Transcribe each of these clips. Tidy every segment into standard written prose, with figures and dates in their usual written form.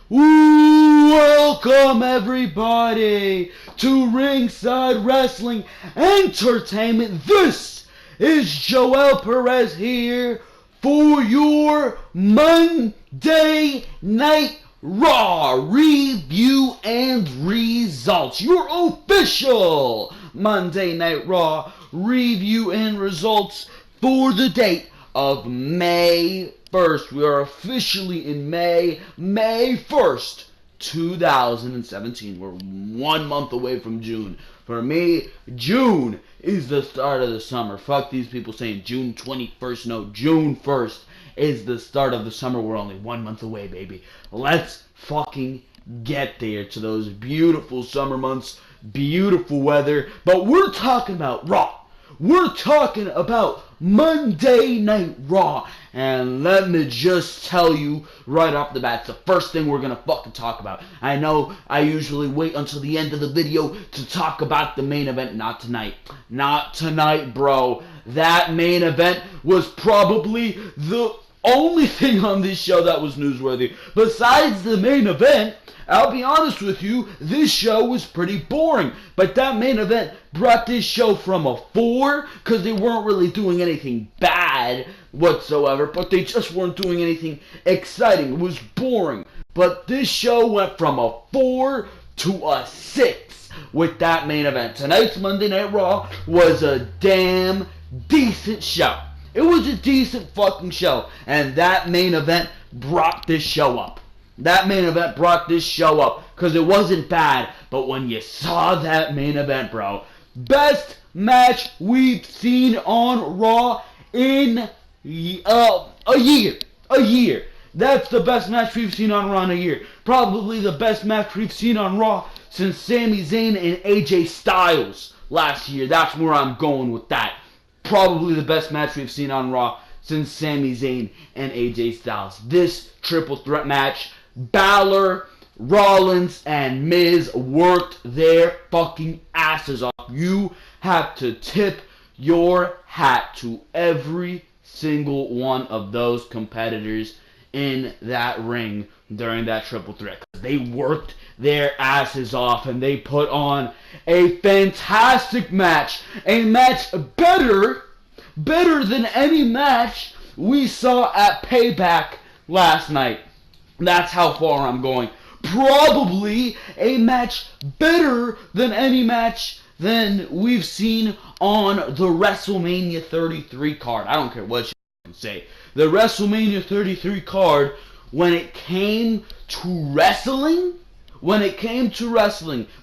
Welcome everybody to Ringside Wrestling Entertainment. This is Joel Perez here for your Monday Night Raw review and results. Your official Monday Night Raw review and results for the date of May 1st. We are officially in May 1st, 2017. We're 1 month away from June. For me, June is the start of the summer. Fuck these people saying June 21st. No, June 1st is the start of the summer. We're only 1 month away, baby. Let's fucking get there to those beautiful summer months, beautiful weather. But we're talking about Raw. We're talking about Monday Night Raw. And let me just tell you right off the bat, it's the first thing we're gonna fucking talk about. I know I usually wait until the end of the video to talk about the main event. Not tonight. Not tonight, bro. That main event was probably the only thing on this show that was newsworthy. Besides the main event, I'll be honest with you, this show was pretty boring. But that main event brought this show from a 4, because they weren't really doing anything bad whatsoever, but they just weren't doing anything exciting. It was boring. But this show went from a 4 to a 6 with that main event. Tonight's Monday Night Raw was a damn decent show. It was a decent fucking show. And that main event brought this show up. That main event brought this show up. Because it wasn't bad. But when you saw that main event, bro. Best match we've seen on Raw in a year. A year. That's the best match we've seen on Raw in a year. Probably the best match we've seen on Raw since Sami Zayn and AJ Styles last year. That's where I'm going with that. Probably the best match we've seen on Raw since Sami Zayn and AJ Styles. This triple threat match, Balor, Rollins, and Miz worked their fucking asses off. You have to tip your hat to every single one of those competitors in that ring during that triple threat. They worked their asses off and they put on a fantastic match. A match better than any match we saw at Payback last night. That's how far I'm going. Probably a match better than any match than we've seen on the WrestleMania 33 card. I don't care what you say. The WrestleMania 33 card, when it came to wrestling,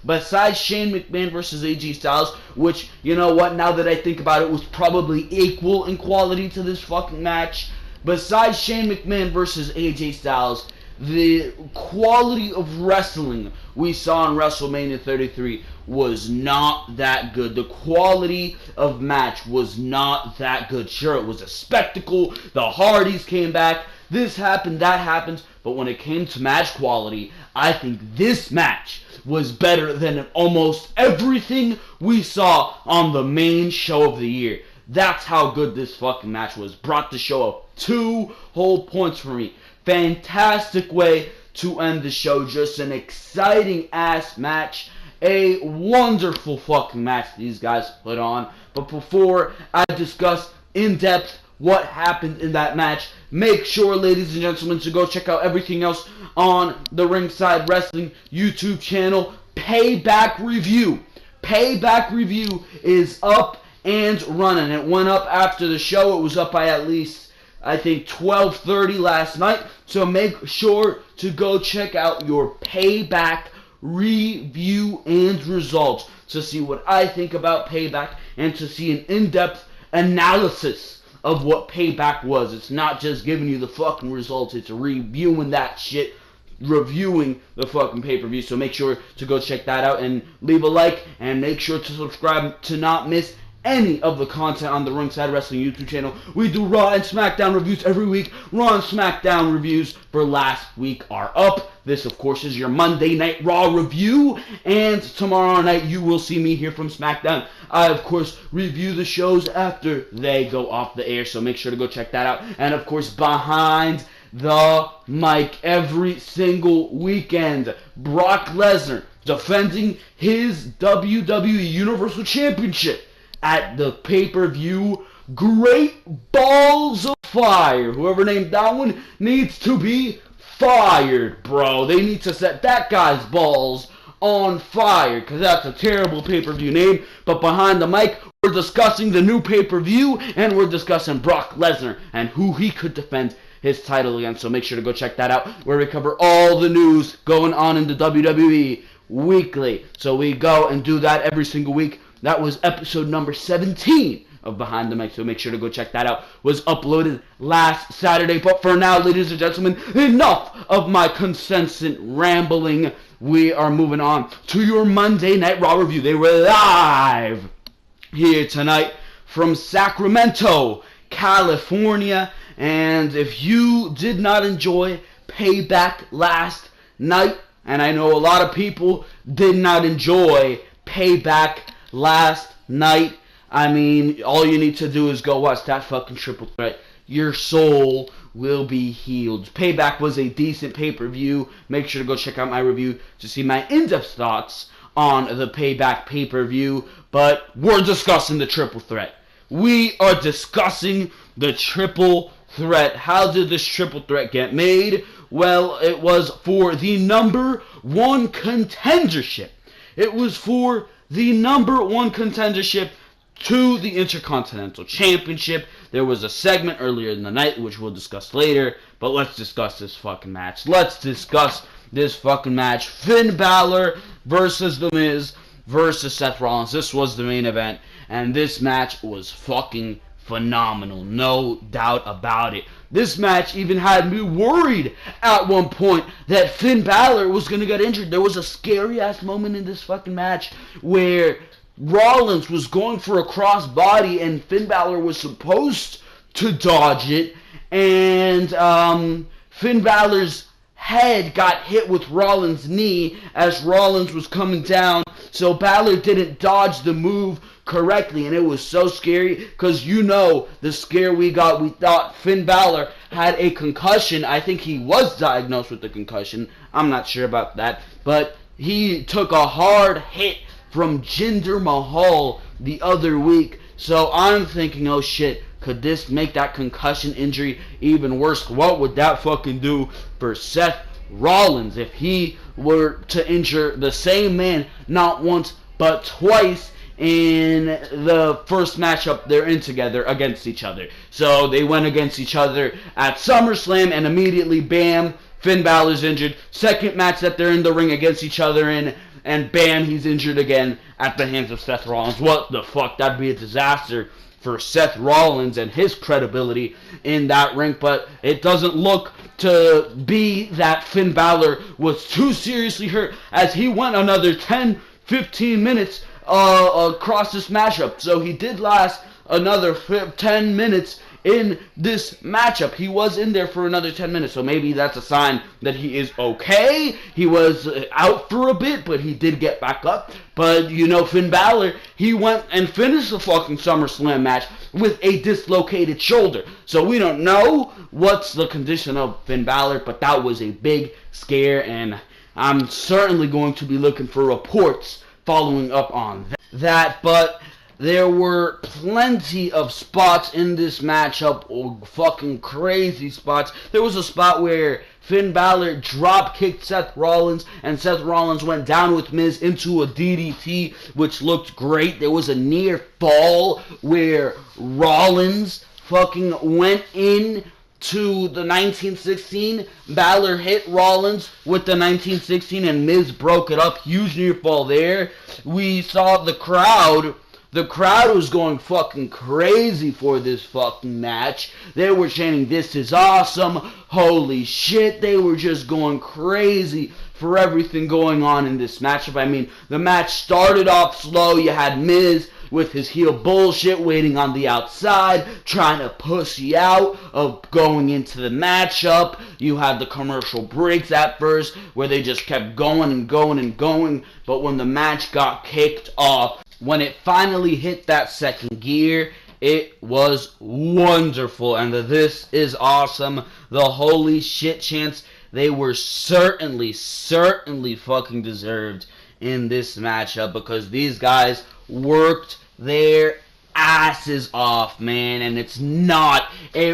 besides Shane McMahon versus AJ Styles, which, you know what, now that I think about it, was probably equal in quality to this fucking match. Besides Shane McMahon versus AJ Styles, the quality of wrestling we saw in WrestleMania 33 was not that good. The quality of match was not that good. Sure, it was a spectacle. The Hardys came back. This happened, that happened. But when it came to match quality, I think this match was better than almost everything we saw on the main show of the year. That's how good this fucking match was. Brought the show up 2 whole points for me. Fantastic way to end the show. Just an exciting ass match. A wonderful fucking match these guys put on. But before I discuss in depth what happened in that match, make sure, ladies and gentlemen, to go check out everything else on the Ringside Wrestling YouTube channel. Payback Review. Payback Review is up and running. It went up after the show. It was up by at least, I think, 12:30 last night. So make sure to go check out your Payback review and results to see what I think about Payback and to see an in-depth analysis of what Payback was. It's not just giving you the fucking results, it's reviewing that shit, reviewing the fucking pay-per-view. So make sure to go check that out and leave a like and make sure to subscribe to not miss any of the content on the Ringside Wrestling YouTube channel. We do Raw and Smackdown reviews every week. Raw and Smackdown reviews for last week are up. This, of course, is your Monday Night Raw review. And tomorrow night, you will see me here from Smackdown. I, of course, review the shows after they go off the air. So make sure to go check that out. And, of course, behind the mic every single weekend. Brock Lesnar defending his WWE Universal Championship at the pay-per-view Great Balls of Fire. Whoever named that one needs to be fired, bro. They need to set that guy's balls on fire, because that's a terrible pay-per-view name. But behind the mic, we're discussing the new pay-per-view, and we're discussing Brock Lesnar and who he could defend his title against. So make sure to go check that out, where we cover all the news going on in the WWE weekly. So we go and do that every single week. That was episode number 17 of Behind the Mic, so make sure to go check that out. Was uploaded last Saturday. But for now, ladies and gentlemen, enough of my consistent rambling. We are moving on to your Monday Night Raw review. They were live here tonight from Sacramento, California. And if you did not enjoy Payback last night, and I know a lot of people did not enjoy Payback last night, I mean, all you need to do is go watch that fucking triple threat. Your soul will be healed. Payback was a decent pay-per-view. Make sure to go check out my review to see my in-depth thoughts on the Payback pay-per-view. But we're discussing the triple threat. We are discussing the triple threat. How did this triple threat get made? Well, it was for the #1 contendership. It was for the #1 contendership to the Intercontinental Championship. There was a segment earlier in the night, which we'll discuss later, but let's discuss this fucking match. Finn Balor versus The Miz versus Seth Rollins. This was the main event, and this match was fucking phenomenal. No doubt about it. This match even had me worried at one point that Finn Balor was going to get injured. There was a scary-ass moment in this fucking match where Rollins was going for a crossbody and Finn Balor was supposed to dodge it, and Finn Balor's head got hit with Rollins' knee as Rollins was coming down, so Balor didn't dodge the move correctly, and it was so scary because you know the scare we got. We thought Finn Balor had a concussion. I think he was diagnosed with a concussion. I'm not sure about that, but he took a hard hit from Jinder Mahal the other week. So I'm thinking, oh shit, could this make that concussion injury even worse? What would that fucking do for Seth Rollins if he were to injure the same man not once but twice in the first matchup they're in together against each other? So they went against each other at SummerSlam, and immediately, bam, Finn Balor's injured. Second match that they're in the ring against each other in, and bam, he's injured again at the hands of Seth Rollins. What the fuck? That'd be a disaster for Seth Rollins and his credibility in that ring. But it doesn't look to be that Finn Balor was too seriously hurt, as he went another 10-15 minutes across this matchup. So he did last another 10 minutes in this matchup. He was in there for another 10 minutes, so maybe that's a sign that he is okay. He was out for a bit, but he did get back up. But, you know, Finn Balor, he went and finished the fucking SummerSlam match with a dislocated shoulder. So we don't know what's the condition of Finn Balor, but that was a big scare, and I'm certainly going to be looking for reports following up on that. But there were plenty of spots in this matchup, fucking crazy spots. There was a spot where Finn Balor drop-kicked Seth Rollins, and Seth Rollins went down with Miz into a DDT, which looked great. There was a near fall where Rollins fucking went in to the 1916. Balor hit Rollins with the 1916, and Miz broke it up. Huge near fall there. We saw the crowd. The crowd was going fucking crazy for this fucking match. They were chanting, "This is awesome," holy shit. They were just going crazy for everything going on in this matchup. I mean, the match started off slow. You had Miz with his heel bullshit waiting on the outside, trying to push you out of going into the matchup. You had the commercial breaks at first where they just kept going and going and going. But when the match got kicked off, when it finally hit that second gear, It was wonderful, and this is awesome. The holy shit chants, they were certainly fucking deserved in this matchup, because these guys worked their asses off, man, and it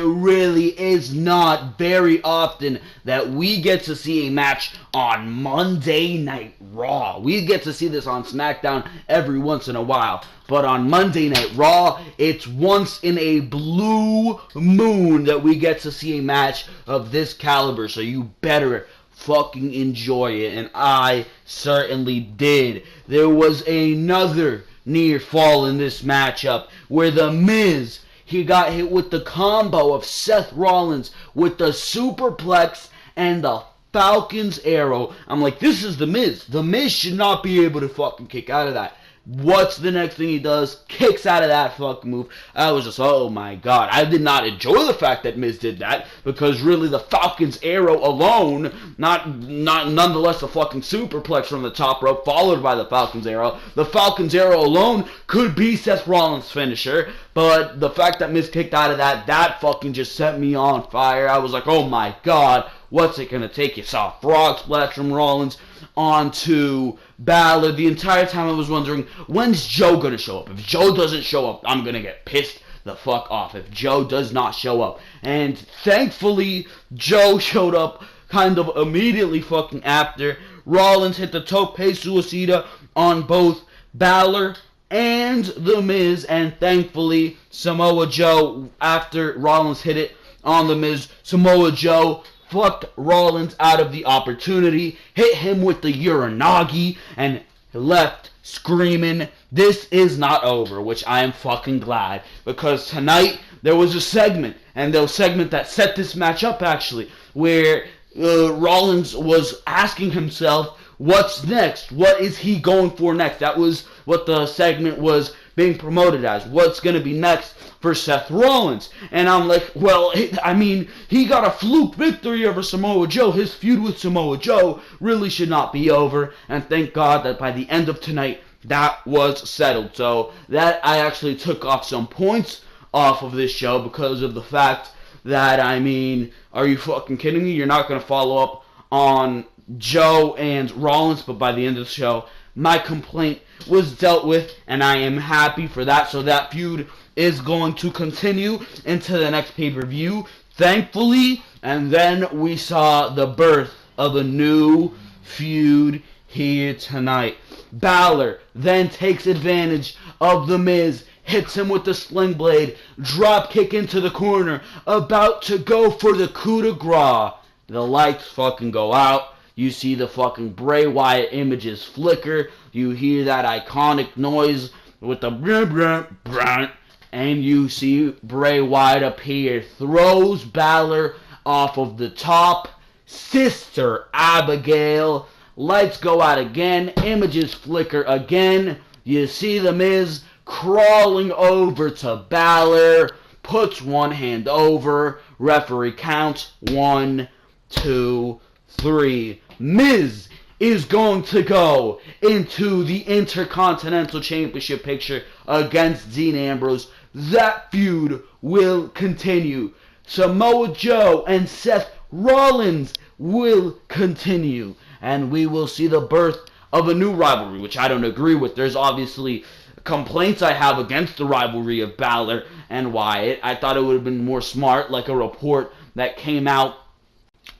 really is not very often that we get to see a match on Monday Night Raw. We get to see this on Smackdown every once in a while, but on Monday Night Raw, it's once in a blue moon that we get to see a match of this caliber, so you better fucking enjoy it, and I certainly did. There was another near fall in this matchup where The Miz, he got hit with the combo of Seth Rollins with the superplex and the Falcon's arrow. I'm like, this is The Miz. The Miz should not be able to fucking kick out of that. What's the next thing he does? Kicks out of that fucking move. I was just, oh my god. I did not enjoy the fact that Miz did that, because really the Falcon's arrow alone, not nonetheless a fucking superplex from the top rope followed by the Falcon's arrow. The Falcon's arrow alone could be Seth Rollins' finisher, but the fact that Miz kicked out of that fucking just set me on fire. I was like, oh my god, what's it gonna take? You saw a frog splash from Rollins onto Balor. The entire time I was wondering, when's Joe gonna show up? If Joe doesn't show up, I'm gonna get pissed the fuck off if Joe does not show up. And thankfully, Joe showed up kind of immediately fucking after. Rollins hit the tope suicida on both Balor and The Miz, and thankfully Samoa Joe, after Rollins hit it on The Miz, Samoa Joe fucked Rollins out of the opportunity, hit him with the Uranagi, and left screaming, this is not over, which I am fucking glad, because tonight there was a segment, and the segment that set this match up actually, where Rollins was asking himself, what's next? What is he going for next? That was what the segment was being promoted as. What's going to be next for Seth Rollins? And I'm like, well, I mean, he got a fluke victory over Samoa Joe. His feud with Samoa Joe really should not be over. And thank God that by the end of tonight, that was settled. So that I actually took off some points off of this show because of the fact that, I mean, are you fucking kidding me? You're not going to follow up on Joe and Rollins, but by the end of the show, my complaint was dealt with, and I am happy for that. So that feud is going to continue into the next pay-per-view, thankfully. And then we saw the birth of a new feud here tonight. Balor then takes advantage of The Miz, hits him with the sling blade, drop kick into the corner, about to go for the coup de grace. The lights fucking go out. You see the fucking Bray Wyatt images flicker. You hear that iconic noise with the bruh, and you see Bray Wyatt appear, throws Balor off of the top. Sister Abigail. Lights go out again. Images flicker again. You see The Miz crawling over to Balor. Puts one hand over. Referee counts 1, 2, 3. Miz is going to go into the Intercontinental Championship picture against Dean Ambrose. That feud will continue. Samoa Joe and Seth Rollins will continue. And we will see the birth of a new rivalry, which I don't agree with. There's obviously complaints I have against the rivalry of Balor and Wyatt. I thought it would have been more smart, like a report that came out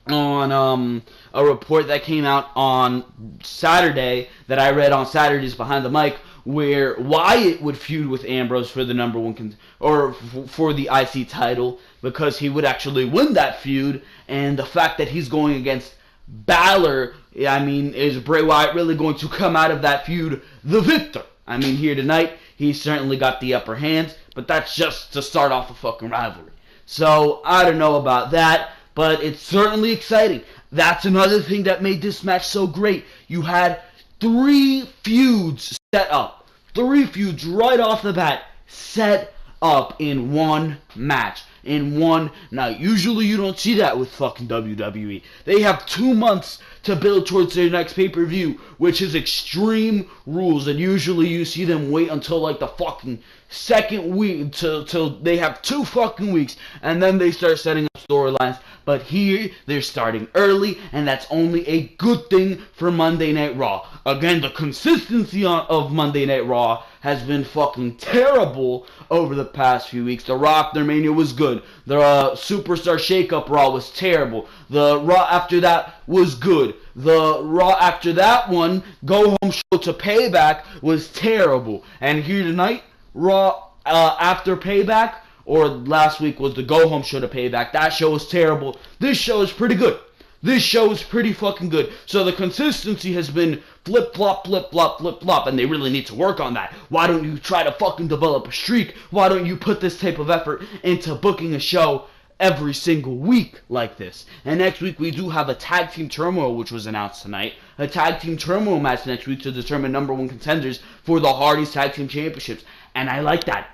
on Saturday that I read on Saturdays Behind the Mic, where Wyatt would feud with Ambrose for the #1 or for the IC title, because he would actually win that feud. And the fact that he's going against Balor, I mean, is Bray Wyatt really going to come out of that feud the victor? I mean, here tonight, he certainly got the upper hand, but that's just to start off a fucking rivalry. So, I don't know about that, but it's certainly exciting. That's another thing that made this match so great. You had 3 feuds set up. 3 feuds right off the bat set up in one match. in one. Now, usually you don't see that with fucking WWE. They have 2 months to build towards their next pay-per-view, which is Extreme Rules, and usually you see them wait until like the fucking second week till they have 2 fucking weeks, and then they start setting up storylines. But here they're starting early, and that's only a good thing for Monday Night Raw. Again, the consistency of Monday Night Raw has been fucking terrible over the past few weeks. The Raw after Mania was good. The Superstar Shake-Up Raw was terrible. The Raw after that was good. The Raw after that one, Go Home Show to Payback, was terrible. And here tonight, Raw after Payback, or last week was the Go Home Show to Payback. That show was terrible. This show is pretty good. This show is pretty fucking good. So the consistency has been flip-flop, flip-flop, flip-flop, and they really need to work on that. Why don't you try to fucking develop a streak? Why don't you put this type of effort into booking a show every single week like this? And next week we do have a Tag Team Turmoil, which was announced tonight. A Tag Team Turmoil match next week to determine #1 contenders for the Hardys Tag Team Championships. And I like that.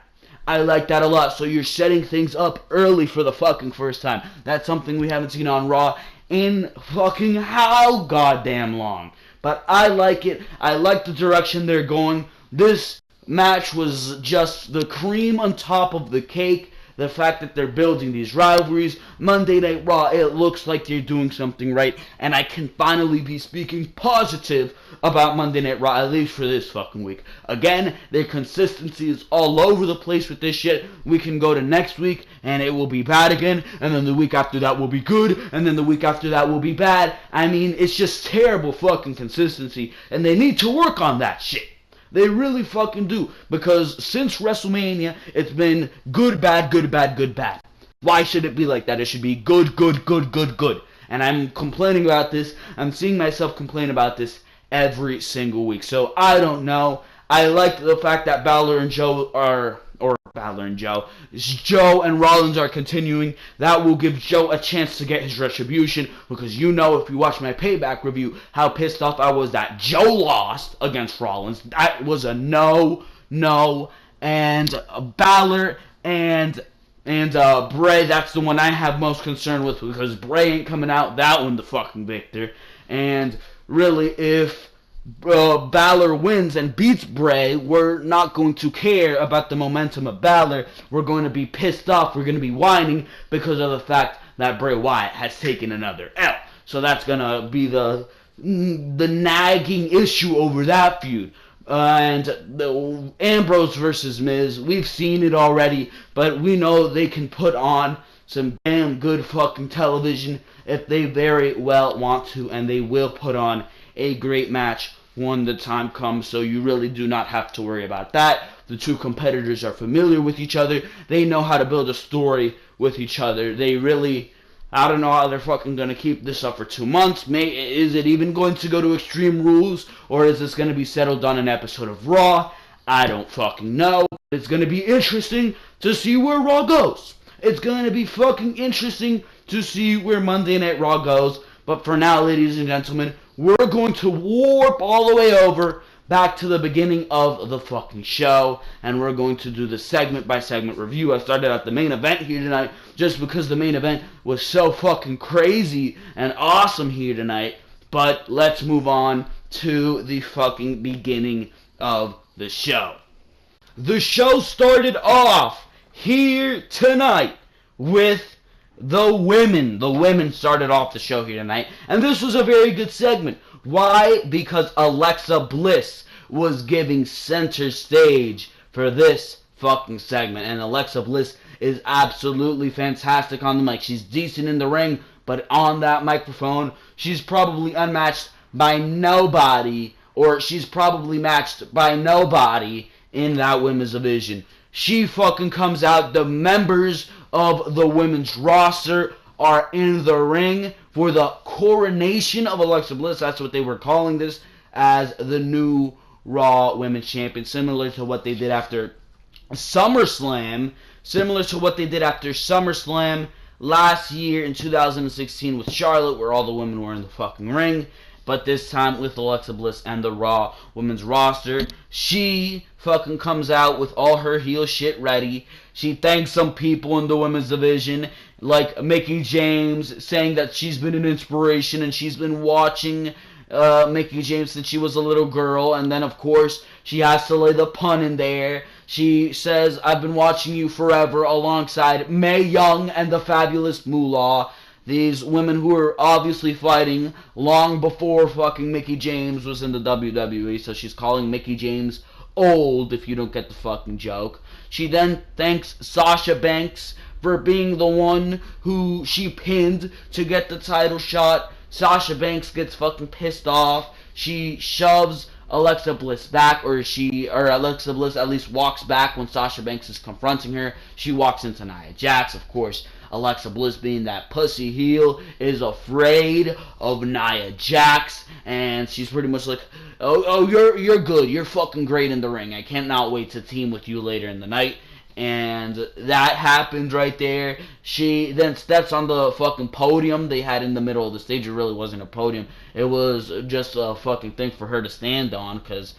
I like that a lot. So you're setting things up early for the fucking first time. That's something we haven't seen on Raw in fucking how goddamn long. But I like it. I like the direction they're going. This match was just the cream on top of the cake. The fact that they're building these rivalries. Monday Night Raw, it looks like they're doing something right. And I can finally be speaking positive about Monday Night Raw, at least for this fucking week. Again, their consistency is all over the place with this shit. We can go to next week, and it will be bad again. And then the week after that will be good. And then the week after that will be bad. I mean, it's just terrible fucking consistency. And they need to work on that shit. They really fucking do. Because since WrestleMania, it's been good, bad, good, bad, good, bad. Why should it be like that? It should be good, good, good, good, good. And I'm complaining about this. I'm seeing myself complain about this every single week. So, I don't know. I like the fact that Balor and Joe and Rollins are continuing. That will give Joe a chance to get his retribution, because you know, if you watch my Payback review, how pissed off I was that Joe lost against Rollins. That was a no, and Balor and Bray, that's the one I have most concern with, because Bray ain't coming out that one the fucking victor. And really, if Balor wins and beats Bray, we're not going to care about the momentum of Balor. We're going to be pissed off. We're going to be whining because of the fact that Bray Wyatt has taken another L. So that's going to be the nagging issue over that feud. And the Ambrose versus Miz, we've seen it already, but we know they can put on some damn good fucking television if they very well want to, and they will put on a great match when the time comes, so you really do not have to worry about that. The two competitors are familiar with each other. They know how to build a story with each other. They really, I don't know how they're fucking going to keep this up for 2 months. Is it even going to go to Extreme Rules, or is this going to be settled on an episode of Raw? I don't fucking know. It's going to be interesting to see where Raw goes. It's going to be fucking interesting to see where Monday Night Raw goes. But for now, ladies and gentlemen, we're going to warp all the way over back to the beginning of the fucking show, and we're going to do the segment-by-segment review. I started out the main event here tonight just because the main event was so fucking crazy and awesome here tonight. But let's move on to the fucking beginning of the show. The show started off here tonight with the women. The women started off the show here tonight, and this was a very good segment. Why? Because Alexa Bliss was giving center stage for this fucking segment, and Alexa Bliss is absolutely fantastic on the mic. She's decent in the ring, but on that microphone, she's probably unmatched by nobody, or she's probably matched by nobody in that women's division. She fucking comes out. The members of the women's roster are in the ring for the coronation of Alexa Bliss. That's what they were calling this, as the new Raw Women's Champion, similar to what they did after SummerSlam. Last year in 2016 with Charlotte, where all the women were in the fucking ring. but this time with Alexa Bliss and the Raw women's roster. She fucking comes out with all her heel shit ready. She thanks some people in the women's division, like Mickie James, saying that she's been an inspiration and she's been watching Mickie James since she was a little girl. And then, of course, she has to lay the pun in there. She says, I've been watching you forever, alongside Mae Young and the Fabulous Moolah. These women who are obviously fighting long before fucking Mickie James was in the WWE, so she's calling Mickie James old, if you don't get the fucking joke. She then thanks Sasha Banks for being the one who she pinned to get the title shot. Sasha Banks gets fucking pissed off. She shoves Alexa Bliss back, or Alexa Bliss at least walks back when Sasha Banks is confronting her. She walks into Nia Jax, of course. Alexa Bliss, being that pussy heel, is afraid of Nia Jax, and she's pretty much like, oh, you're good, you're fucking great in the ring. I cannot wait to team with you later in the night. And that happened right there. She then steps on the fucking podium they had in the middle of the stage. It really wasn't a podium. It was just a fucking thing for her to stand on, because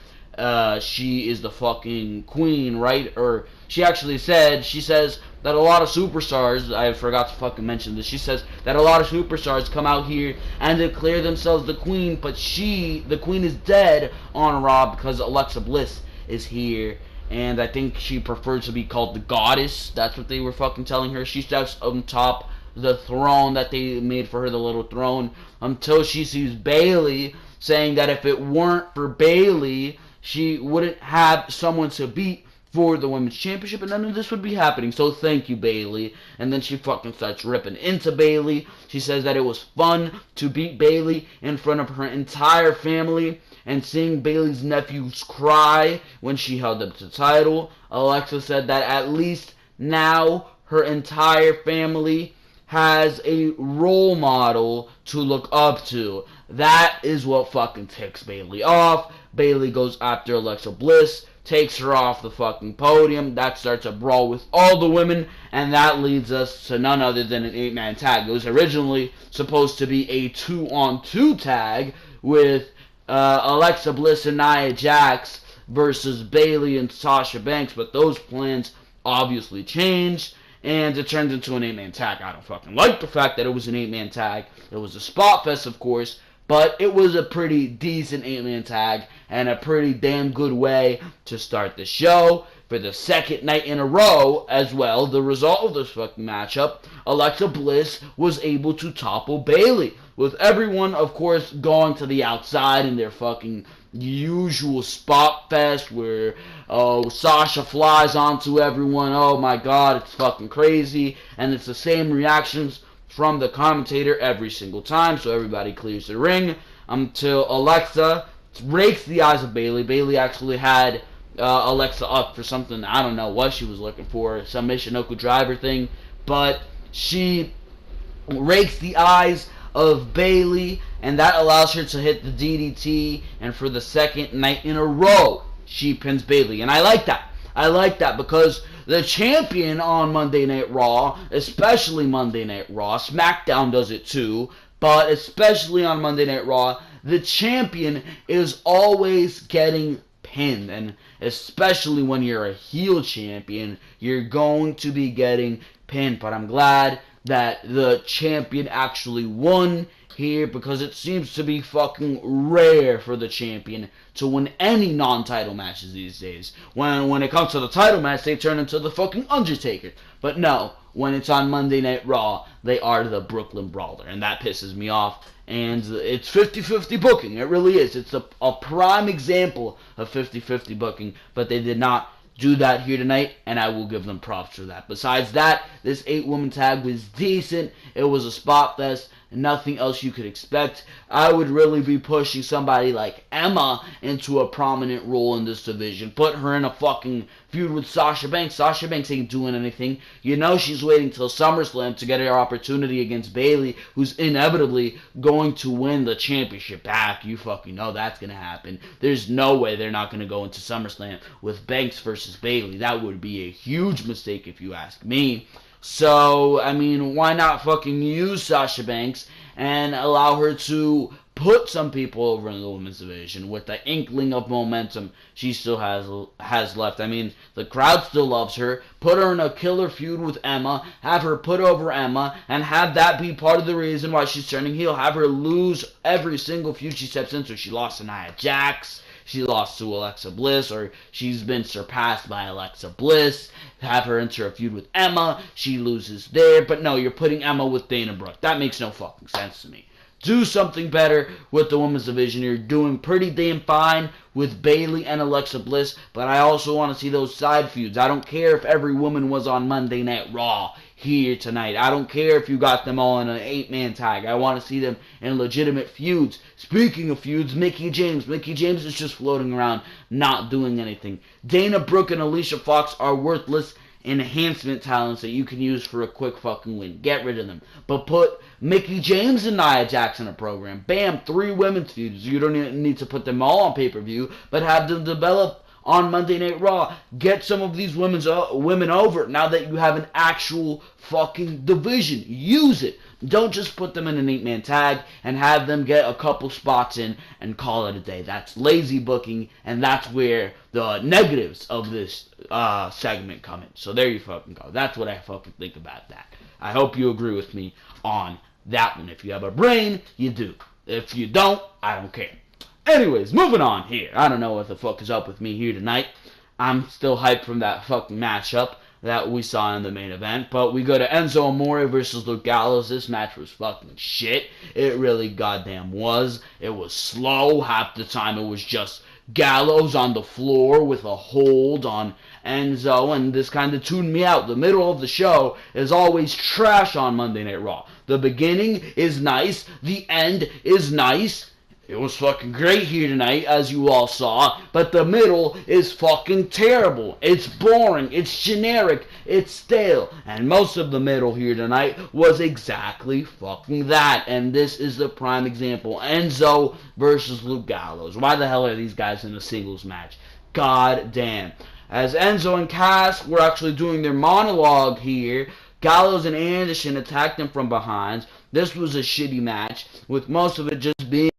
she is the fucking queen, right? Or she says that a lot of superstars, I forgot to fucking mention this, she says that a lot of superstars come out here and declare themselves the queen, but the queen is dead on Raw because Alexa Bliss is here. And I think she prefers to be called the goddess. That's what they were fucking telling her. She steps on top the throne that they made for her, the little throne, until she sees Bayley, saying that if it weren't for Bayley, she wouldn't have someone to beat for the women's championship, and none of this would be happening. So thank you, Bayley. And then she fucking starts ripping into Bayley. She says that it was fun to beat Bayley in front of her entire family, and seeing Bayley's nephews cry when she held up the title. Alexa said that at least now her entire family has a role model to look up to. That is what fucking ticks Bayley off. Bayley goes after Alexa Bliss, takes her off the fucking podium. That starts a brawl with all the women, and that leads us to none other than an 8-man tag. It was originally supposed to be a 2-on-2 tag with Alexa Bliss and Nia Jax versus Bayley and Sasha Banks, but those plans obviously changed, and it turned into an 8-man tag. I don't fucking like the fact that it was an 8-man tag. It was a spot fest, of course, but it was a pretty decent 8-man tag, and a pretty damn good way to start the show for the second night in a row as well. The result of this fucking matchup, Alexa Bliss was able to topple Bayley, with everyone, of course, going to the outside in their fucking usual spot fest where Sasha flies onto everyone. Oh my god, it's fucking crazy. And it's the same reactions from the commentator every single time, so everybody clears the ring until Alexa rakes the eyes of Bayley. Bayley actually had Alexa up for something, I don't know what she was looking for, some Michinoku driver thing, but she rakes the eyes of Bayley, and that allows her to hit the DDT, and for the second night in a row, she pins Bayley. And I like that. I like that because the champion on Monday Night Raw, especially Monday Night Raw, SmackDown does it too, but especially on Monday Night Raw, the champion is always getting pinned, and especially when you're a heel champion, you're going to be getting pinned. But I'm glad that the champion actually won here, because it seems to be fucking rare for the champion to win any non-title matches these days. When it comes to the title match, they turn into the fucking Undertaker. But no, when it's on Monday Night Raw, they are the Brooklyn Brawler, and that pisses me off. And it's 50-50 booking, it really is. It's a prime example of 50-50 booking, but they did not do that here tonight, and I will give them props for that. Besides that, this 8-woman tag was decent. It was a spot fest, nothing else you could expect. I would really be pushing somebody like Emma into a prominent role in this division. Put her in a fucking feud with Sasha Banks. Sasha Banks ain't doing anything. You know she's waiting till SummerSlam to get her opportunity against Bayley, who's inevitably going to win the championship back. You fucking know that's going to happen. There's no way they're not going to go into SummerSlam with Banks versus Bayley. That would be a huge mistake if you ask me. So, I mean, why not fucking use Sasha Banks and allow her to put some people over in the women's division with the inkling of momentum she still has left. I mean, the crowd still loves her. Put her in a killer feud with Emma, have her put over Emma, and have that be part of the reason why she's turning heel. Have her lose every single feud she steps into. She lost to Nia Jax, she lost to Alexa Bliss, or she's been surpassed by Alexa Bliss. Have her enter a feud with Emma, she loses there. But no, you're putting Emma with Dana Brooke. That makes no fucking sense to me. Do something better with the women's division. You're doing pretty damn fine with Bayley and Alexa Bliss, but I also want to see those side feuds. I don't care if every woman was on Monday Night Raw here tonight. I don't care if you got them all in an 8-man tag. I want to see them in legitimate feuds. Speaking of feuds, Mickie James. Mickie James is just floating around, not doing anything. Dana Brooke and Alicia Fox are worthless enhancement talents that you can use for a quick fucking win. Get rid of them. But put Mickie James and Nia Jax in a program. Bam, 3 women's feuds. You don't need to put them all on pay-per-view, but have them develop on Monday Night Raw. Get some of these women over now that you have an actual fucking division. Use it. Don't just put them in an 8-man tag and have them get a couple spots in and call it a day. That's lazy booking, and that's where the negatives of this segment come in. So there you fucking go. That's what I fucking think about that. I hope you agree with me on that one. If you have a brain, you do. If you don't, I don't care. Anyways, moving on here. I don't know what the fuck is up with me here tonight. I'm still hyped from that fucking matchup that we saw in the main event. But we go to Enzo Amore versus Luke Gallows. This match was fucking shit. It really goddamn was. It was slow. Half the time it was just Gallows on the floor with a hold on Enzo, and this kind of tuned me out. The middle of the show is always trash on Monday Night Raw. The beginning is nice. The end is nice. It was fucking great here tonight, as you all saw, but the middle is fucking terrible. It's boring, it's generic, it's stale, and most of the middle here tonight was exactly fucking that, and this is the prime example. Enzo versus Luke Gallows. Why the hell are these guys in a singles match? God damn. As Enzo and Cass were actually doing their monologue here, Gallows and Anderson attacked them from behind. This was a shitty match, with most of it just being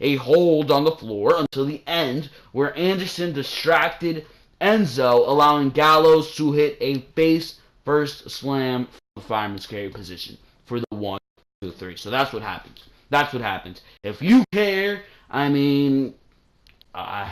a hold on the floor until the end, where Anderson distracted Enzo, allowing Gallows to hit a face first slam from the fireman's carry position for the 1, 2, 3. So that's what happens. That's what happens. If you care, I mean, I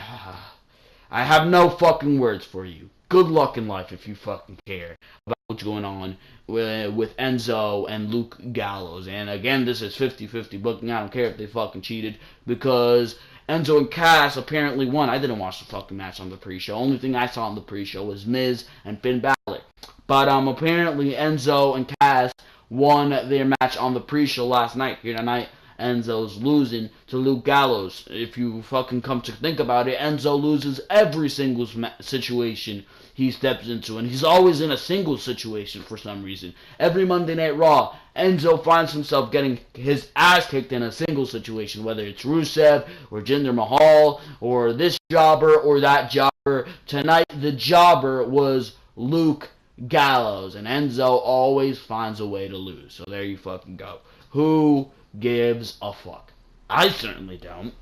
have no fucking words for you. Good luck in life if you fucking care about what's going on with Enzo and Luke Gallows. And again, this is 50-50 booking. I don't care if they fucking cheated, because Enzo and Cass apparently won. I didn't watch the fucking match on the pre-show. Only thing I saw on the pre-show was Miz and Finn Balor. But apparently Enzo and Cass won their match on the pre-show last night. Here tonight, Enzo's losing to Luke Gallows. If you fucking come to think about it, Enzo loses every single situation he steps into, and he's always in a single situation for some reason. Every Monday Night Raw, Enzo finds himself getting his ass kicked in a single situation, whether it's Rusev or Jinder Mahal or this jobber or that jobber. Tonight, the jobber was Luke Gallows, and Enzo always finds a way to lose. So there you fucking go. Who gives a fuck? I certainly don't.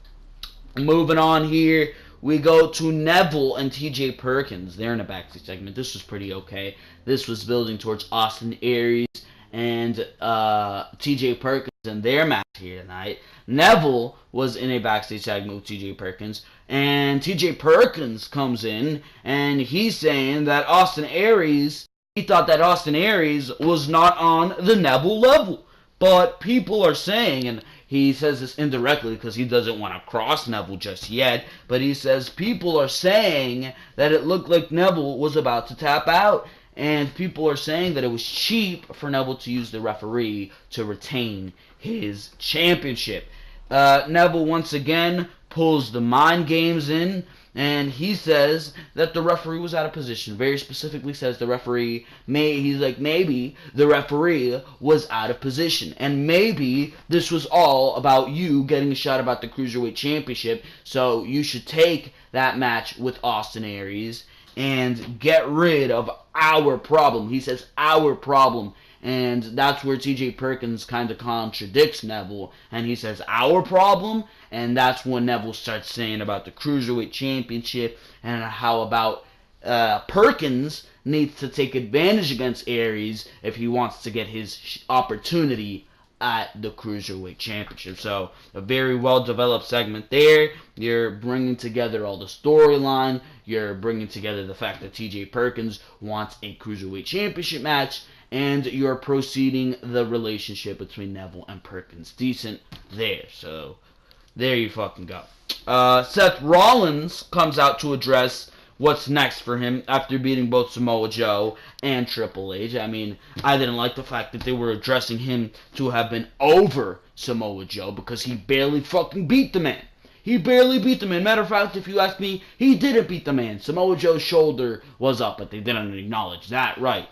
Moving on here, we go to Neville and TJ Perkins. They're in a backstage segment. This was pretty okay. This was building towards Austin Aries and TJ Perkins and their match here tonight. Neville was in a backstage segment with TJ Perkins, and TJ Perkins comes in, and he's saying that Austin Aries, he thought that Austin Aries was not on the Neville level. But people are saying, and he says this indirectly because he doesn't want to cross Neville just yet, but he says people are saying that it looked like Neville was about to tap out, and people are saying that it was cheap for Neville to use the referee to retain his championship. Neville once again pulls the mind games in, and he says that the referee was out of position. Very specifically says the referee, maybe the referee was out of position. And maybe this was all about you getting a shot about the Cruiserweight Championship, so you should take that match with Austin Aries and get rid of our problem. He says our problem. And that's where TJ Perkins kind of contradicts Neville, and he says, our problem? And that's when Neville starts saying about the Cruiserweight Championship, and how about Perkins needs to take advantage against Aries if he wants to get his opportunity at the Cruiserweight Championship. So, a very well-developed segment there. You're bringing together all the storyline. You're bringing together the fact that TJ Perkins wants a Cruiserweight Championship match. And you're proceeding the relationship between Neville and Perkins. Decent there. So, there you fucking go. Seth Rollins comes out to address what's next for him after beating both Samoa Joe and Triple H. I mean, I didn't like the fact that they were addressing him to have been over Samoa Joe because he barely fucking beat the man. He barely beat the man. Matter of fact, if you ask me, he didn't beat the man. Samoa Joe's shoulder was up, but they didn't acknowledge that, right?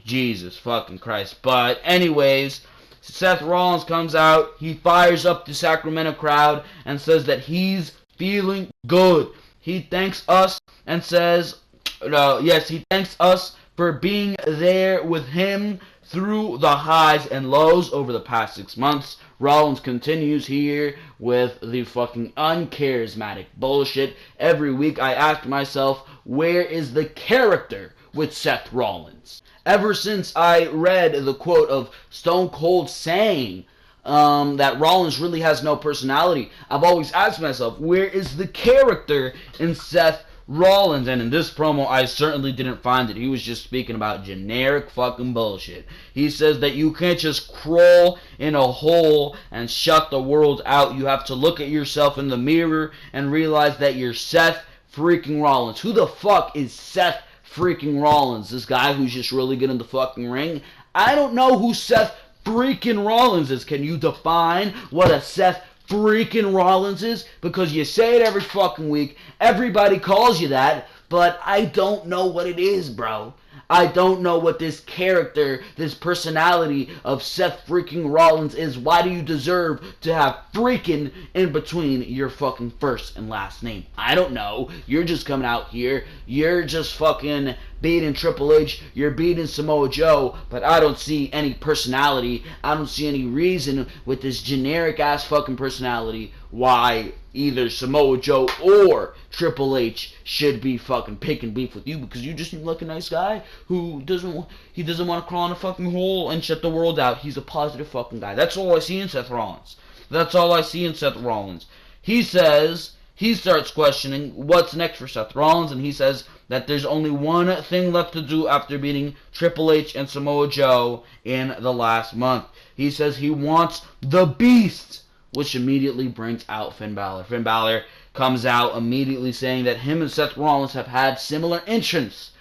Jesus fucking Christ. But anyways, Seth Rollins comes out. He fires up the Sacramento crowd and says that he's feeling good. He thanks us and says, he thanks us for being there with him through the highs and lows over the past 6 months. Rollins continues here with the fucking uncharismatic bullshit. Every week I ask myself, where is the character with Seth Rollins? Ever since I read the quote of Stone Cold saying that Rollins really has no personality, I've always asked myself, where is the character in Seth Rollins? And in this promo, I certainly didn't find it. He was just speaking about generic fucking bullshit. He says that you can't just crawl in a hole and shut the world out. You have to look at yourself in the mirror and realize that you're Seth freaking Rollins. Who the fuck is Seth freaking Rollins? This guy who's just really good in the fucking ring? I don't know who Seth freaking Rollins is. Can you define what a Seth freaking Rollins is? Because you say it every fucking week. Everybody calls you that, but I don't know what it is, bro. I don't know what this character, this personality of Seth freaking Rollins is. Why do you deserve to have freaking in between your fucking first and last name? I don't know. You're just coming out here. You're just fucking beating Triple H. You're beating Samoa Joe. But I don't see any personality. I don't see any reason with this generic ass fucking personality why either Samoa Joe or Triple H should be fucking picking beef with you, because you just seem like a nice guy who doesn't want to crawl in a fucking hole and shut the world out. He's a positive fucking guy. That's all I see in Seth Rollins. That's all I see in Seth Rollins. He says, he starts questioning what's next for Seth Rollins, and he says that there's only one thing left to do after beating Triple H and Samoa Joe in the last month. He says he wants the Beast, which immediately brings out Finn Balor. Finn Balor comes out immediately saying that him and Seth Rollins have had similar interests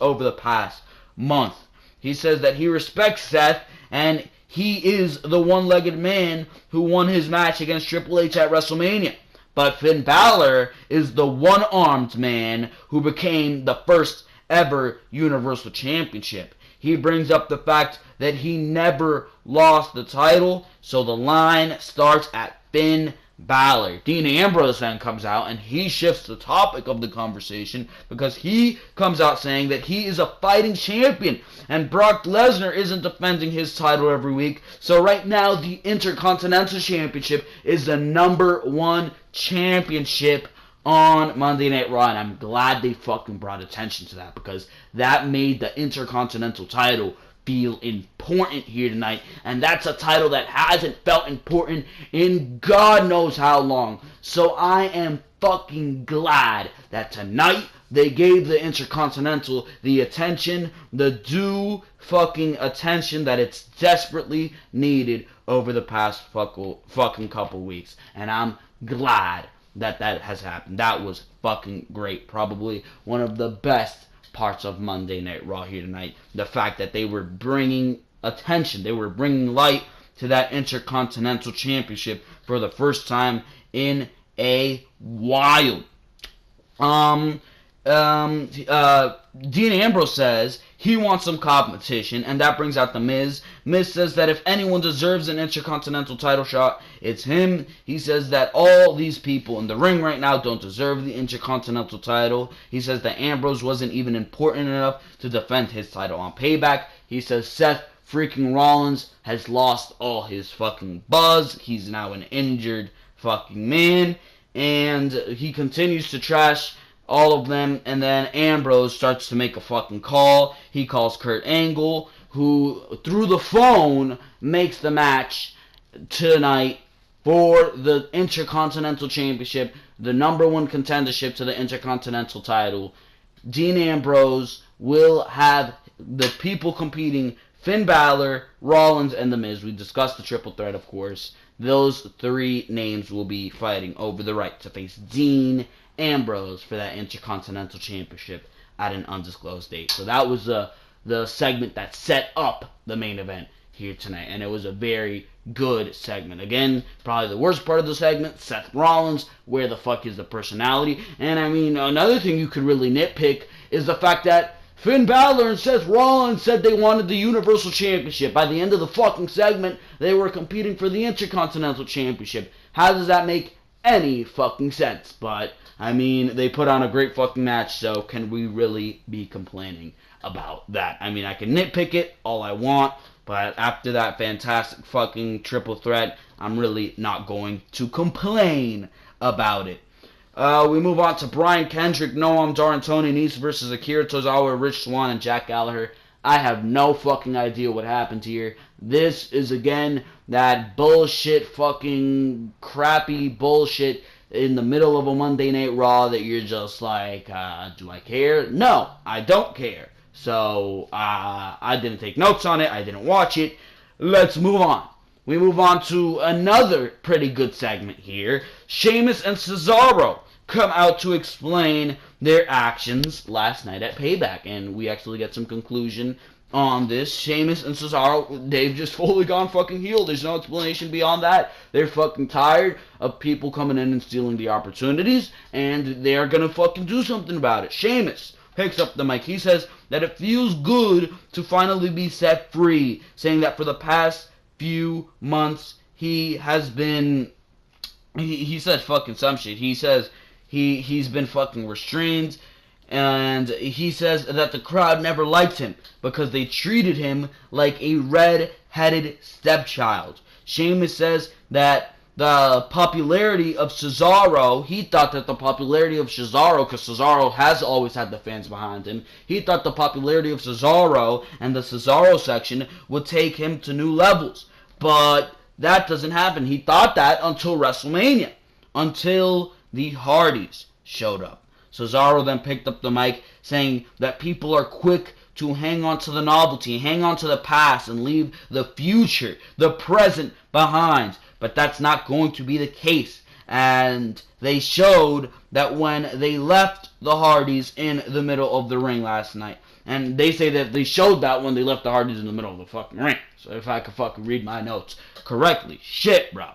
over the past month. He says that he respects Seth, and he is the one-legged man who won his match against Triple H at WrestleMania. But Finn Balor is the one-armed man who became the first ever Universal Championship. He brings up the fact that he never lost the title, so the line starts at Finn Balor. Dean Ambrose then comes out and he shifts the topic of the conversation because he comes out saying that he is a fighting champion and Brock Lesnar isn't defending his title every week. So right now the Intercontinental Championship is the #1 championship on Monday Night Raw, and I'm glad they fucking brought attention to that because that made the Intercontinental title feel important here tonight, and that's a title that hasn't felt important in God knows how long. So I am fucking glad that tonight they gave the Intercontinental the attention, the due fucking attention that it's desperately needed over the past fucking couple weeks, and I'm glad that has happened. That was fucking great. Probably one of the best parts of Monday Night Raw here tonight. The fact that they were bringing attention, they were bringing light to that Intercontinental Championship for the first time in a while. Dean Ambrose says he wants some competition, and that brings out The Miz. Miz says that if anyone deserves an Intercontinental title shot, it's him. He says that all these people in the ring right now don't deserve the Intercontinental title. He says that Ambrose wasn't even important enough to defend his title on Payback. He says Seth freaking Rollins has lost all his fucking buzz. He's now an injured fucking man. And he continues to trash all of them. And then Ambrose starts to make a fucking call. He calls Kurt Angle, who through the phone makes the match tonight for the Intercontinental Championship, the #1 contendership to the Intercontinental title. Dean Ambrose will have the people competing: Finn Balor, Rollins, and The Miz. We discussed the triple threat, of course. Those three names will be fighting over the right to face Dean Ambrose for that Intercontinental Championship at an undisclosed date. So that was the segment that set up the main event here tonight, and it was a very good segment. Again, probably the worst part of the segment, Seth Rollins, where the fuck is the personality? And I mean, another thing you could really nitpick is the fact that Finn Balor and Seth Rollins said they wanted the Universal Championship. By the end of the fucking segment, they were competing for the Intercontinental Championship. How does that make any fucking sense? But, I mean, they put on a great fucking match, so can we really be complaining about that? I mean, I can nitpick it all I want, but after that fantastic fucking triple threat, I'm really not going to complain about it. We move on to Brian Kendrick, Noam Dar, Tony Nese versus Akira Tozawa, Rich Swann, and Jack Gallagher. I have no fucking idea what happened here. This is, again, that bullshit fucking crappy bullshit in the middle of a Monday Night Raw that you're just like, do I care? No, I don't care. So, I didn't take notes on it. I didn't watch it. Let's move on. We move on to another pretty good segment here. Sheamus and Cesaro come out to explain their actions last night at Payback, and we actually get some conclusion on this. Sheamus and Cesaro, they've just fully gone fucking heel. There's no explanation beyond that. They're fucking tired of people coming in and stealing the opportunities, and they're gonna fucking do something about it. Sheamus picks up the mic. He says that it feels good to finally be set free, saying that for the past few months he has been, he says fucking some shit. He says he's been fucking restrained, and he says that the crowd never liked him because they treated him like a red-headed stepchild. Sheamus says that the popularity of Cesaro, he thought that the popularity of Cesaro, because Cesaro has always had the fans behind him, he thought the popularity of Cesaro and the Cesaro section would take him to new levels. But that doesn't happen. He thought that until WrestleMania, until the Hardys showed up. Cesaro then picked up the mic saying that people are quick to hang on to the novelty, hang on to the past, and leave the future, the present behind. But that's not going to be the case. And they showed that when they left the Hardys in the middle of the ring last night. And they say that they showed that when they left the Hardys in the middle of the fucking ring. So if I could fucking read my notes correctly. Shit, bro.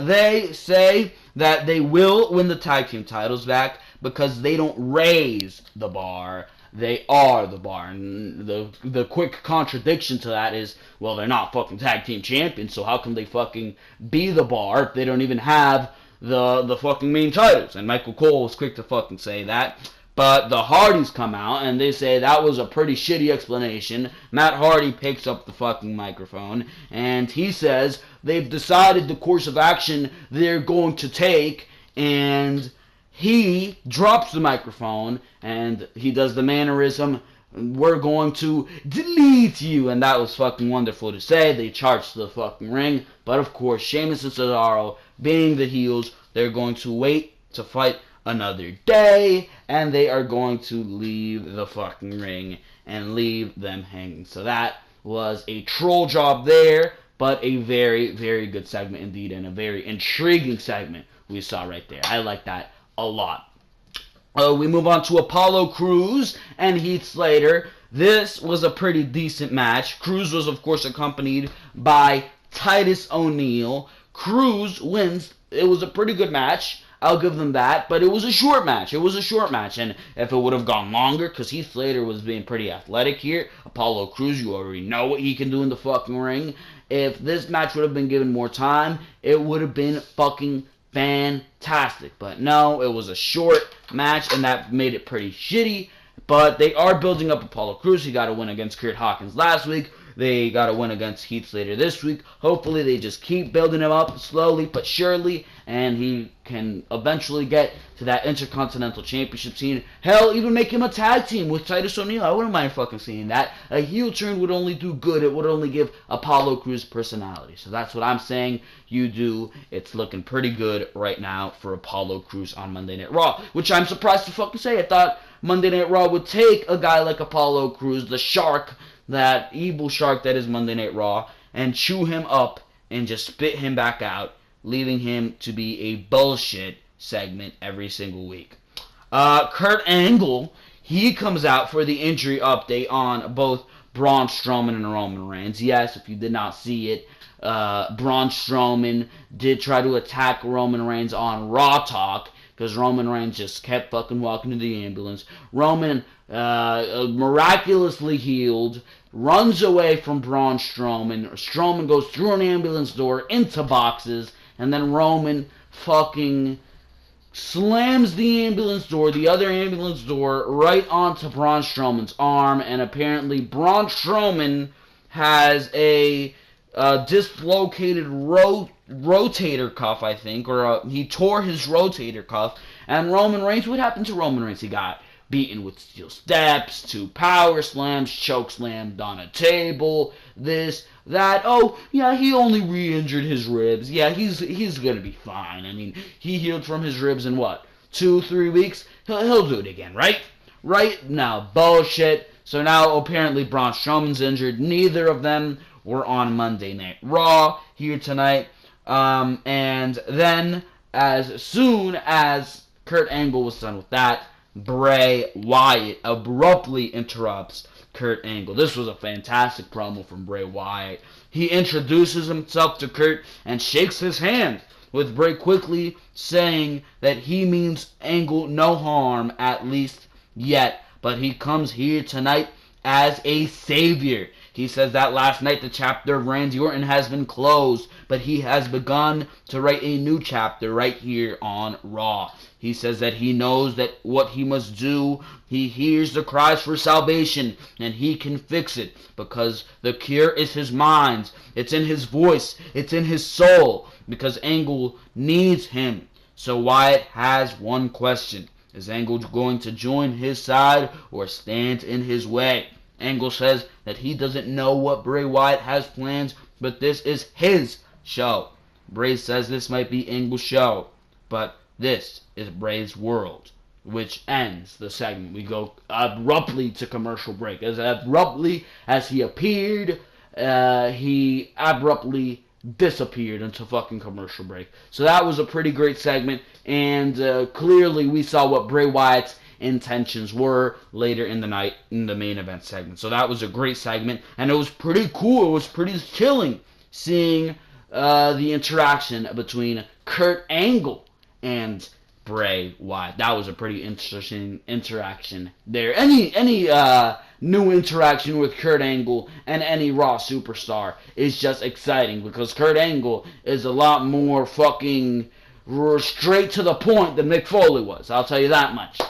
They say that they will win the tag team titles back because they don't raise the bar. They are the bar. And the quick contradiction to that is, well, they're not fucking tag team champions, so how can they fucking be the bar if they don't even have the fucking main titles? And Michael Cole was quick to fucking say that. But the Hardys come out and they say that was a pretty shitty explanation. Matt Hardy picks up the fucking microphone and he says they've decided the course of action they're going to take, and he drops the microphone and he does the mannerism, we're going to delete you, and that was fucking wonderful to say. They charge to the fucking ring, but of course Sheamus and Cesaro, being the heels, they're going to wait to fight another day, and they are going to leave the fucking ring and leave them hanging. So that was a troll job there, but a very, very good segment indeed, and a very intriguing segment we saw right there. I like that a lot. We move on to Apollo Cruz and Heath Slater. This was a pretty decent match. Cruz was, of course, accompanied by Titus O'Neil. Cruz wins. It was a pretty good match. I'll give them that, but it was a short match. It was a short match, and if it would have gone longer, because Heath Slater was being pretty athletic here, Apollo Cruz, you already know what he can do in the fucking ring. If this match would have been given more time, it would have been fucking fantastic. But no, it was a short match, and that made it pretty shitty. But they are building up Apollo Cruz. He got a win against Kurt Hawkins last week. They got a win against Heath Slater this week. Hopefully they just keep building him up slowly but surely, and he can eventually get to that Intercontinental Championship scene. Hell, even make him a tag team with Titus O'Neil. I wouldn't mind fucking seeing that. A heel turn would only do good. It would only give Apollo Crews personality. So that's what I'm saying you do. It's looking pretty good right now for Apollo Crews on Monday Night Raw, which I'm surprised to fucking say. I thought Monday Night Raw would take a guy like Apollo Crews, the shark, that evil shark that is Monday Night Raw, and chew him up and just spit him back out, leaving him to be a bullshit segment every single week. Kurt Angle, he comes out for the injury update on both Braun Strowman and Roman Reigns. Yes, if you did not see it, Braun Strowman did try to attack Roman Reigns on Raw Talk, because Roman Reigns just kept fucking walking to the ambulance. Roman miraculously healed, runs away from Braun Strowman. Strowman goes through an ambulance door into boxes, and then Roman fucking slams the ambulance door, the other ambulance door, right onto Braun Strowman's arm, and apparently Braun Strowman has a dislocated rotator cuff, I think, or he tore his rotator cuff. And Roman Reigns, what happened to Roman Reigns? He got beaten with steel steps, 2 power slams, choke slammed on a table, this, that. Oh, yeah, he only re-injured his ribs. Yeah, he's gonna be fine. I mean, he healed from his ribs in what, 2-3 weeks? He'll do it again, right? Right? Now, bullshit. So now apparently Braun Strowman's injured. Neither of them were on Monday Night Raw here tonight. And then, as soon as Kurt Angle was done with that, Bray Wyatt abruptly interrupts Kurt Angle. This was a fantastic promo from Bray Wyatt. He introduces himself to Kurt and shakes his hand, with Bray quickly saying that he means Angle no harm, at least yet, but he comes here tonight as a savior. He says that last night the chapter of Randy Orton has been closed, but he has begun to write a new chapter right here on Raw. He says that he knows that what he must do, he hears the cries for salvation, and he can fix it, because the cure is his mind, it's in his voice, it's in his soul, because Angle needs him. So Wyatt has one question. Is Angle going to join his side or stand in his way? Angle says that he doesn't know what Bray Wyatt has planned, but this is his show. Bray says this might be Angle's show, but this is Bray's world, which ends the segment. We go abruptly to commercial break. As abruptly as he appeared, he abruptly disappeared into fucking commercial break. So that was a pretty great segment, and clearly we saw what Bray Wyatt's intentions were later in the night in the main event segment. So that was a great segment, and it was pretty cool. It was pretty chilling seeing the interaction between Kurt Angle and Bray Wyatt. That was a pretty interesting interaction there. Any new interaction with Kurt Angle and any Raw superstar is just exciting, because Kurt Angle is a lot more fucking straight to the point than Mick Foley was. I'll tell you that much.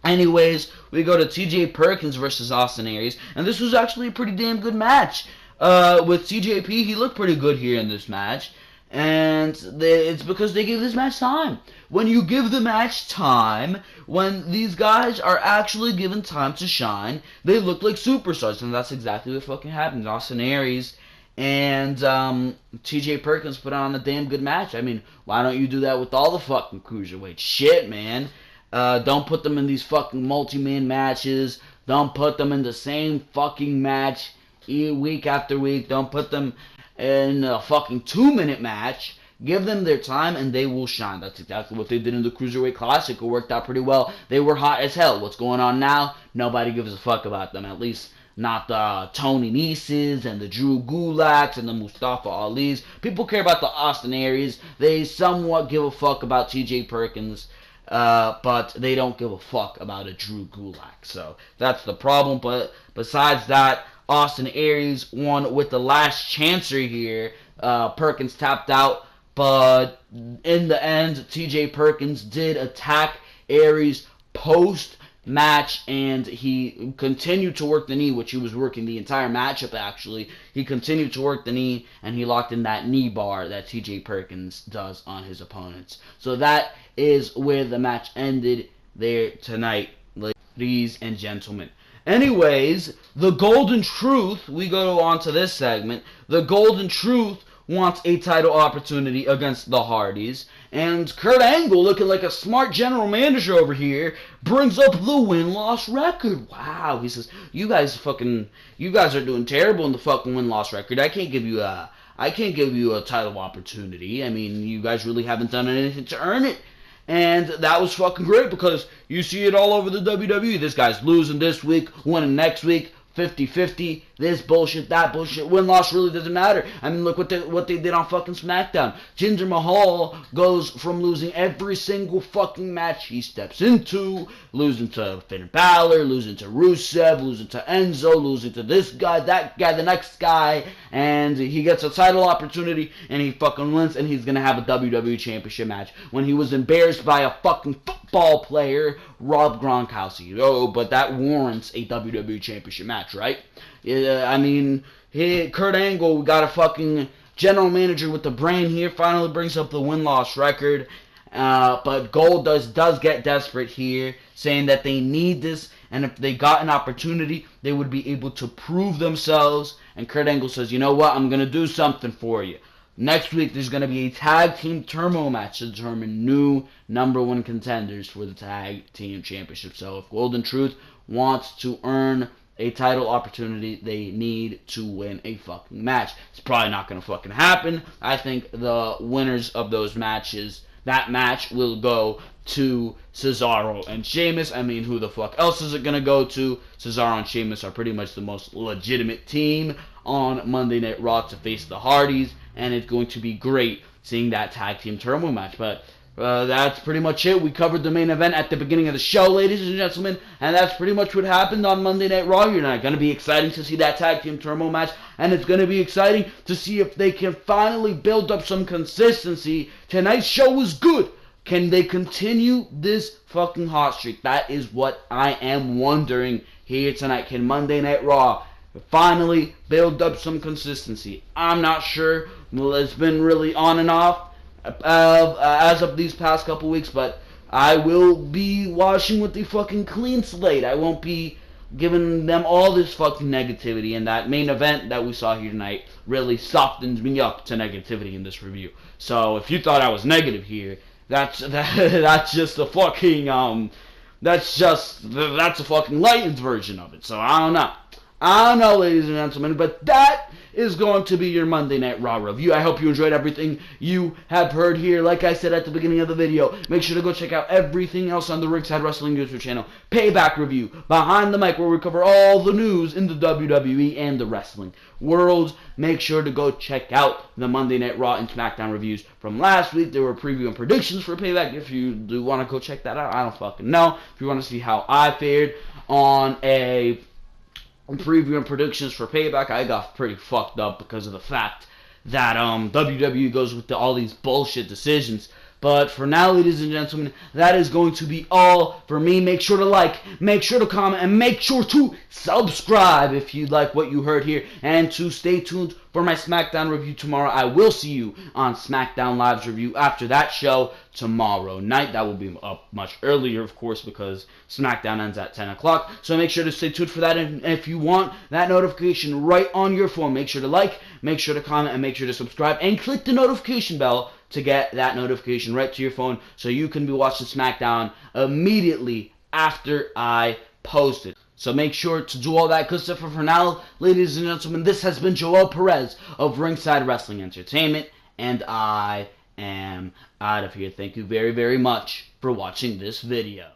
Anyways, we go to TJ Perkins versus Austin Aries, and this was actually a pretty damn good match. With TJP, he looked pretty good here in this match, and it's because they gave this match time. When you give the match time, when these guys are actually given time to shine, they look like superstars, and that's exactly what fucking happened. Austin Aries and TJ Perkins put on a damn good match. I mean, why don't you do that with all the fucking cruiserweights? Shit, man. Don't put them in these fucking multi-man matches. Don't put them in the same fucking match week after week. Don't put them in a fucking 2-minute match. Give them their time and they will shine. That's exactly what they did in the Cruiserweight Classic. It worked out pretty well. They were hot as hell. What's going on now? Nobody gives a fuck about them. At least not the Tony Nese's and the Drew Gulaks and the Mustafa Ali's. People care about the Austin Aries. They somewhat give a fuck about TJ Perkins. But they don't give a fuck about a Drew Gulak. So that's the problem. But besides that, Austin Aries won with the last chancer here. Perkins tapped out, but in the end, TJ Perkins did attack Aries post match, and he continued to work the knee, which he was working the entire matchup, actually. He continued to work the knee, and he locked in that knee bar that TJ Perkins does on his opponents. So that is where the match ended there tonight, ladies and gentlemen. Anyways, the Golden Truth, we go on to this segment. The Golden Truth wants a title opportunity against the Hardys, and Kurt Angle, looking like a smart general manager over here, brings up the win-loss record. Wow, he says, you guys are doing terrible in the fucking win-loss record. I can't give you a title opportunity. I mean, you guys really haven't done anything to earn it. And that was fucking great, because you see it all over the WWE. This guy's losing this week, winning next week, 50-50, this bullshit, that bullshit. Win-loss really doesn't matter. I mean, look what they did on fucking Smackdown. Jinder Mahal goes from losing every single fucking match he steps into, losing to Finn Balor, losing to Rusev, losing to Enzo, losing to this guy, that guy, the next guy, and he gets a title opportunity, and he fucking wins, and he's gonna have a WWE Championship match when he was embarrassed by a fucking football player, Rob Gronkowski. Oh, but that warrants a WWE Championship match, right? I mean, Kurt Angle got a fucking general manager with the brain here, finally brings up the win-loss record. But Gold does get desperate here, saying that they need this, and if they got an opportunity, they would be able to prove themselves. And Kurt Angle says, you know what, I'm going to do something for you. Next week, there's going to be a tag team turmoil match to determine new #1 contenders for the tag team championship. So if Golden Truth wants to earn a title opportunity, they need to win a fucking match. It's probably not going to fucking happen. I think the winners of those matches, that match will go to Cesaro and Sheamus. I mean, who the fuck else is it going to go to? Cesaro and Sheamus are pretty much the most legitimate team on Monday Night Raw to face the Hardys, and it's going to be great seeing that tag team turmoil match. But that's pretty much it. We covered the main event at the beginning of the show, ladies and gentlemen, and that's pretty much what happened on Monday Night Raw. You're not going to be exciting to see that tag team turmoil match, and it's going to be exciting to see if they can finally build up some consistency. Tonight's show was good. Can they continue this fucking hot streak? That is what I am wondering here tonight. Can Monday Night Raw finally build up some consistency? I'm not sure. Well, it's been really on and off as of these past couple weeks, but I will be watching with the fucking clean slate. I won't be giving them all this fucking negativity, and that main event that we saw here tonight really softens me up to negativity in this review. So if you thought I was negative here, that's just a fucking that's a fucking lightened version of it. So I don't know, ladies and gentlemen, but that is going to be your Monday Night Raw review. I hope you enjoyed everything you have heard here. Like I said at the beginning of the video, make sure to go check out everything else on the Ringside Wrestling YouTube channel. Payback Review, Behind the Mic, where we cover all the news in the WWE and the wrestling world. Make sure to go check out the Monday Night Raw and Smackdown reviews from last week. There were preview and predictions for Payback. If you do want to go check that out, I don't fucking know. If you want to see how I fared on a preview and predictions for Payback, I got pretty fucked up because of the fact that WWE goes with all these bullshit decisions. But for now, ladies and gentlemen, that is going to be all for me. Make sure to like, make sure to comment, and make sure to subscribe if you like what you heard here. And to stay tuned for my SmackDown review tomorrow. I will see you on SmackDown Live's review after that show tomorrow night. That will be up much earlier, of course, because SmackDown ends at 10 o'clock. So make sure to stay tuned for that. And if you want that notification right on your phone, make sure to like, make sure to comment, and make sure to subscribe. And click the notification bell to get that notification right to your phone so you can be watching SmackDown immediately after I post it. So make sure to do all that good stuff. For now, ladies and gentlemen, this has been Joel Perez of Ringside Wrestling Entertainment, and I am out of here. Thank you very, very much for watching this video.